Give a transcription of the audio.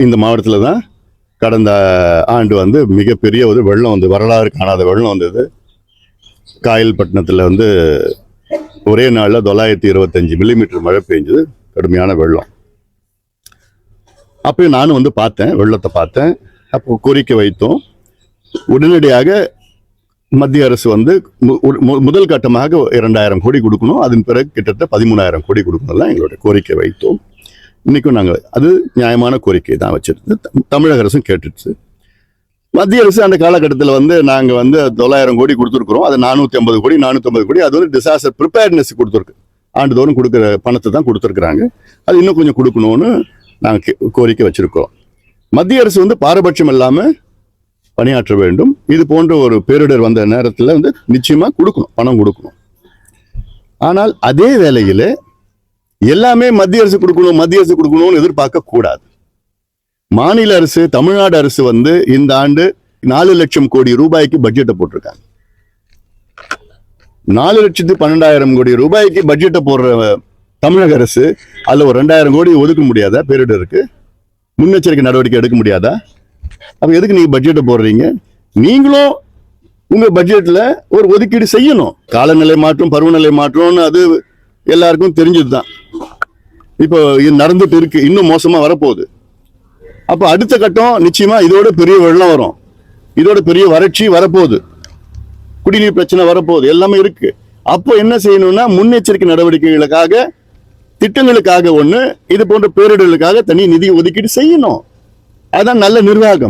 இந்த மாவட்டத்தில் தான் கடந்த ஆண்டு வந்து மிகப்பெரிய ஒரு வெள்ளம் வந்து வரலாறு காணாத வெள்ளம் வந்தது. காயல்பட்டினத்தில் வந்து ஒரே நாளில் 925 மில்லிமீட்டர் மழை பெஞ்சது, கடுமையான வெள்ளம். அப்பயும் நானும் வந்து பார்த்தேன், வெள்ளத்தை பார்த்தேன். அப்போ கோரிக்கை வைத்தோம். உடனடியாக மத்திய அரசு வந்து முதல் கட்டமாக 2000 கோடி கொடுக்கணும், அதன் பிறகு கிட்டத்தட்ட 13,000 கோடி கொடுக்கணும்லாம் எங்களுடைய கோரிக்கை வைத்தோம். இன்னைக்கும் நாங்கள் அது நியாயமான கோரிக்கை தான் வச்சிருந்து தமிழக அரசும் கேட்டுச்சு. மத்திய அரசு அந்த காலகட்டத்தில் வந்து நாங்கள் வந்து 900 கோடி கொடுத்துருக்குறோம், அது 450 கோடி அது வந்து டிசாஸ்டர் ப்ரிப்பேர்னஸ் கொடுத்துருக்கு. ஆண்டுதோறும் கொடுக்குற பணத்தை தான் கொடுத்துருக்குறாங்க. அது இன்னும் கொஞ்சம் கொடுக்கணும்னு நாங்கள் கோரிக்கை வச்சிருக்கோம். மத்திய அரசு வந்து பாரபட்சம் இல்லாமல் பணியாற்ற வேண்டும். இது போன்ற ஒரு பேரிடர் வந்த நேரத்தில் வந்து நிச்சயமாக கொடுக்கணும், பணம் கொடுக்கணும். ஆனால் அதே வேளையில் எல்லாமே மத்திய அரசு கொடுக்கணும்னு எதிர்பார்க்க கூடாது. மாநில அரசு, தமிழ்நாடு அரசு வந்து இந்த ஆண்டு 4 லட்சம் கோடி ரூபாய்க்கு பட்ஜெட்டை போட்டிருக்காங்க. 4,12,000 கோடி ரூபாய்க்கு பட்ஜெட்டை போடுற தமிழக அரசு அதுல ஒரு 2,000 கோடி ஒதுக்க முடியாதா? பேரிடருக்கு முன்னெச்சரிக்கை நடவடிக்கை எடுக்க முடியாதா? அப்ப எதுக்கு நீங்க பட்ஜெட்டை போடுறீங்க? நீங்களும் உங்க பட்ஜெட்ல ஒரு ஒதுக்கீடு செய்யணும். காலநிலை மாற்றம், பருவநிலை மாற்றம்னு அது எல்லாருக்கும் தெரிஞ்சதுதான். இப்போ இது நடந்துட்டு இருக்கு, இன்னும் மோசமா வரப்போகுது. அப்ப அடுத்த கட்டம் நிச்சயமா இதோட பெரிய வெள்ளம் வரும், இதோட பெரிய வறட்சி வரப்போகுது, குடிநீர் பிரச்சனை வரப்போகுது, எல்லாமே இருக்கு. அப்போ என்ன செய்யணும்னா முன்னெச்சரிக்கை நடவடிக்கைகளுக்காக, திட்டங்களுக்காக ஒண்ணு, இது போன்ற பேரிடர்களுக்காக தனி நிதி ஒதுக்கீடு செய்யணும். அதான் நல்ல நிர்வாகம்.